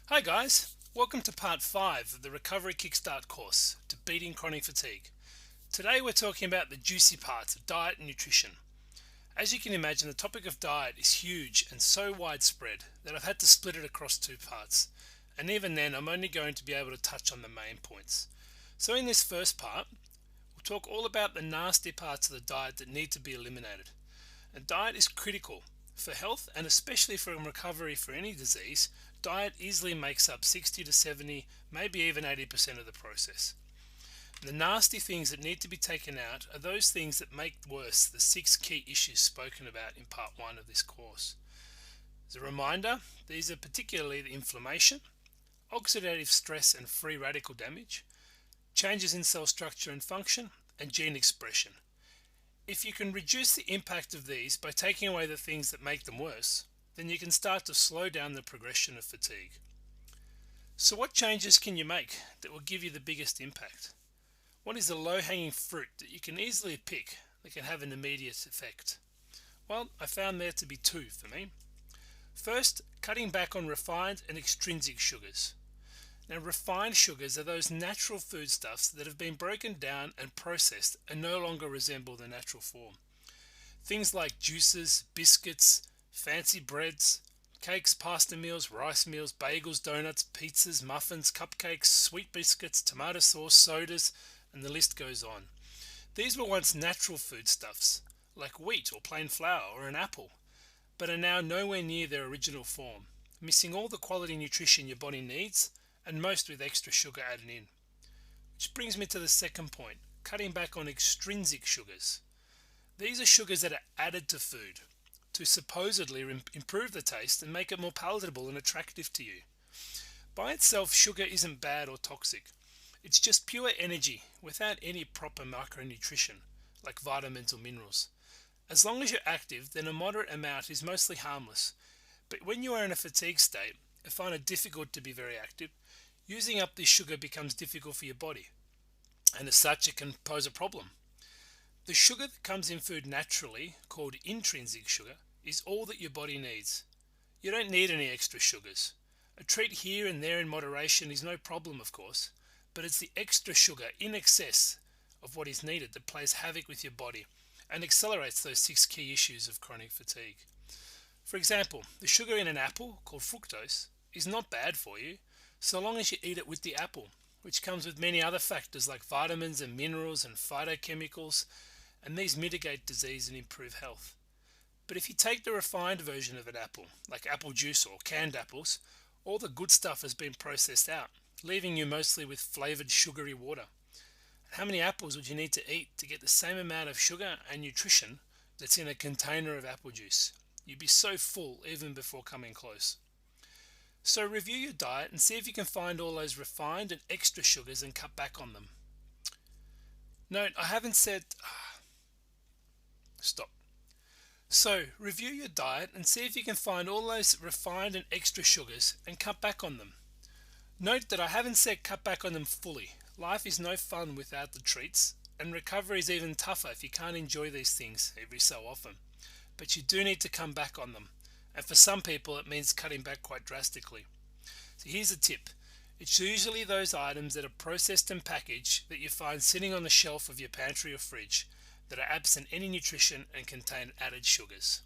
Hi guys, welcome to part 5 of the Recovery Kickstart course to beating chronic fatigue. Today we're talking about the juicy parts of diet and nutrition. As you can imagine, the topic of diet is huge and so widespread that I've had to split it across two parts, and even then I'm only going to be able to touch on the main points. So in this first part, we'll talk all about the nasty parts of the diet that need to be eliminated. And diet is critical for health, and especially for recovery for any disease. Diet easily makes up 60 to 70, maybe even 80% of the process. The nasty things that need to be taken out are those things that make worse the 6 key issues spoken about in part 1 of this course. As a reminder, these are particularly the inflammation, oxidative stress and free radical damage, changes in cell structure and function, and gene expression. If you can reduce the impact of these by taking away the things that make them worse, then you can start to slow down the progression of fatigue. So what changes can you make that will give you the biggest impact? What is the low-hanging fruit that you can easily pick that can have an immediate effect? Well, I found there to be two for me. First, cutting back on refined and extrinsic sugars. Now, refined sugars are those natural foodstuffs that have been broken down and processed and no longer resemble the natural form. Things like juices, biscuits, fancy breads, cakes, pasta meals, rice meals, bagels, donuts, pizzas, muffins, cupcakes, sweet biscuits, tomato sauce, sodas, and the list goes on. These were once natural foodstuffs, like wheat or plain flour or an apple, but are now nowhere near their original form, missing all the quality nutrition your body needs, and most with extra sugar added in. Which brings me to the second point, cutting back on extrinsic sugars. These are sugars that are added to food to supposedly improve the taste and make it more palatable and attractive to you. By itself, sugar isn't bad or toxic. It's just pure energy without any proper micronutrition, like vitamins or minerals. As long as you're active, then a moderate amount is mostly harmless. But when you are in a fatigue state and find it difficult to be very active, using up this sugar becomes difficult for your body, and as such it can pose a problem. The sugar that comes in food naturally, called intrinsic sugar, is all that your body needs. You don't need any extra sugars. A treat here and there in moderation is no problem, of course, but it's the extra sugar in excess of what is needed that plays havoc with your body and accelerates those 6 key issues of chronic fatigue. For example, the sugar in an apple, called fructose, is not bad for you, so long as you eat it with the apple, which comes with many other factors like vitamins and minerals and phytochemicals, and these mitigate disease and improve health. But if you take the refined version of an apple, like apple juice or canned apples, all the good stuff has been processed out, leaving you mostly with flavoured sugary water. And how many apples would you need to eat to get the same amount of sugar and nutrition that's in a container of apple juice? You'd be so full even before coming close. So review your diet and see if you can find all those refined and extra sugars and cut back on them. Note, I haven't said... Stop. So review your diet and see if you can find all those refined and extra sugars and cut back on them. Note that I haven't said cut back on them fully. Life is no fun without the treats, and recovery is even tougher if you can't enjoy these things every so often. But you do need to come back on them, and for some people it means cutting back quite drastically. So here's a tip. It's usually those items that are processed and packaged that you find sitting on the shelf of your pantry or fridge that are absent any nutrition and contain added sugars.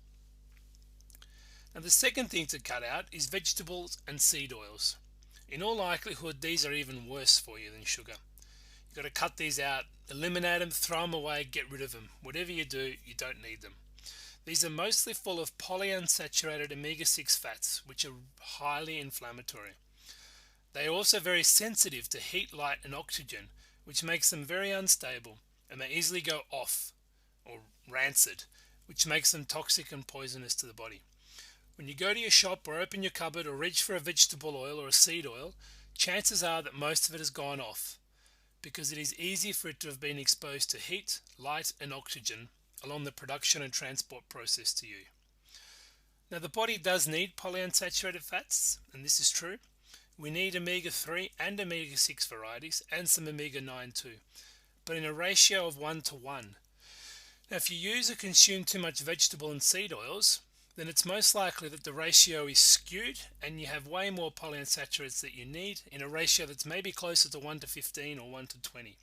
Now the second thing to cut out is vegetables and seed oils. In all likelihood, these are even worse for you than sugar. You've got to cut these out, eliminate them, throw them away, get rid of them. Whatever you do, you don't need them. These are mostly full of polyunsaturated omega-6 fats, which are highly inflammatory. They are also very sensitive to heat, light and oxygen, which makes them very unstable and may easily go off or rancid, which makes them toxic and poisonous to the body. When you go to your shop or open your cupboard or reach for a vegetable oil or a seed oil, chances are that most of it has gone off, because it is easy for it to have been exposed to heat, light and oxygen along the production and transport process to you. Now the body does need polyunsaturated fats, and this is true. We need omega-3 and omega-6 varieties and some omega-9 too, but in a ratio of 1 to 1. Now if you use or consume too much vegetable and seed oils, then it's most likely that the ratio is skewed and you have way more polyunsaturates that you need in a ratio that's maybe closer to 1 to 15 or 1 to 20.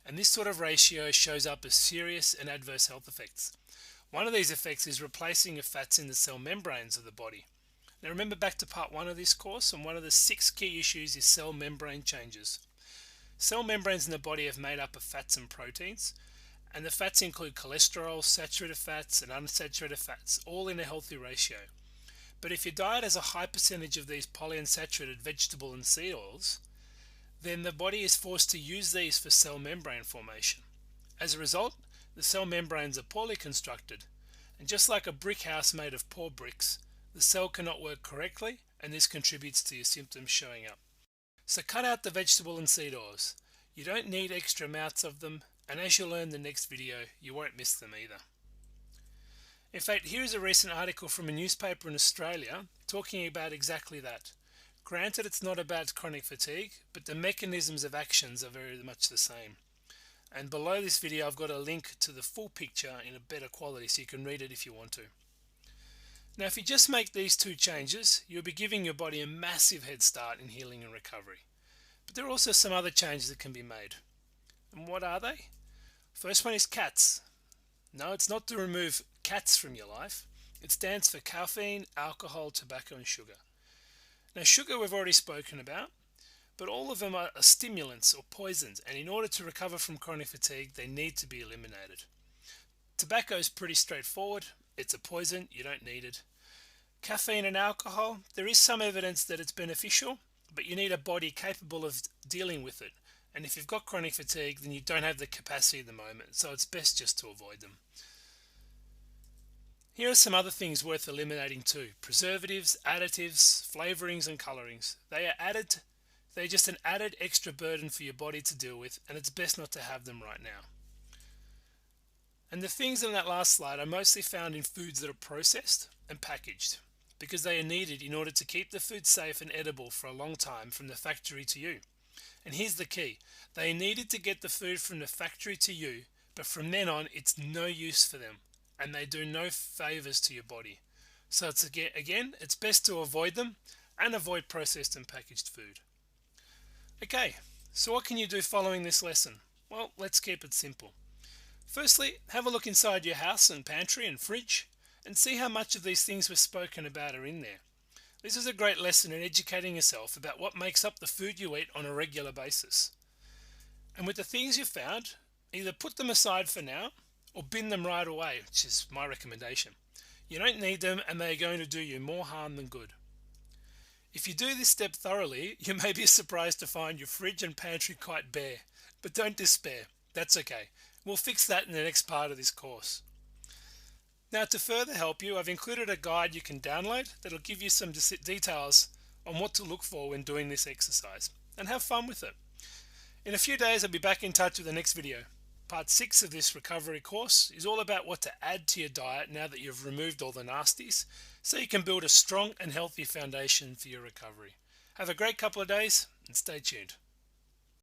And this sort of ratio shows up as serious and adverse health effects. One of these effects is replacing of fats in the cell membranes of the body. Now remember back to part 1 of this course, and one of the 6 key issues is cell membrane changes. Cell membranes in the body are made up of fats and proteins, and the fats include cholesterol, saturated fats and unsaturated fats, all in a healthy ratio. But if your diet has a high percentage of these polyunsaturated vegetable and seed oils, then the body is forced to use these for cell membrane formation. As a result, the cell membranes are poorly constructed, and just like a brick house made of poor bricks, the cell cannot work correctly, and this contributes to your symptoms showing up. So cut out the vegetable and seed oils. You don't need extra amounts of them, and as you'll learn in the next video, you won't miss them either. In fact, here is a recent article from a newspaper in Australia talking about exactly that. Granted, it's not about chronic fatigue, but the mechanisms of actions are very much the same. And below this video, I've got a link to the full picture in a better quality so you can read it if you want to. Now, if you just make these 2 changes, you'll be giving your body a massive head start in healing and recovery. But there are also some other changes that can be made. And what are they? First one is CATS. No, it's not to remove cats from your life. It stands for caffeine, alcohol, tobacco and sugar. Now sugar we've already spoken about, but all of them are stimulants or poisons, and in order to recover from chronic fatigue they need to be eliminated. Tobacco is pretty straightforward. It's a poison, you don't need it. Caffeine and alcohol, there is some evidence that it's beneficial, but you need a body capable of dealing with it. And if you've got chronic fatigue, then you don't have the capacity at the moment, so it's best just to avoid them. Here are some other things worth eliminating too. Preservatives, additives, flavorings and colorings. They're just an added extra burden for your body to deal with, and it's best not to have them right now. And the things in that last slide are mostly found in foods that are processed and packaged, because they are needed in order to keep the food safe and edible for a long time from the factory to you. And here's the key. They are needed to get the food from the factory to you, but from then on it's no use for them, and they do no favors to your body. So it's best to avoid them and avoid processed and packaged food. Okay, so what can you do following this lesson? Well, let's keep it simple. Firstly, have a look inside your house and pantry and fridge and see how much of these things we've spoken about are in there. This is a great lesson in educating yourself about what makes up the food you eat on a regular basis. And with the things you've found, either put them aside for now or bin them right away, which is my recommendation. You don't need them and they are going to do you more harm than good. If you do this step thoroughly, you may be surprised to find your fridge and pantry quite bare, but don't despair, that's okay. We'll fix that in the next part of this course. Now, to further help you, I've included a guide you can download that'll give you some details on what to look for when doing this exercise, and have fun with it. In a few days I'll be back in touch with the next video. Part 6 of this recovery course is all about what to add to your diet now that you've removed all the nasties, so you can build a strong and healthy foundation for your recovery. Have a great couple of days and stay tuned.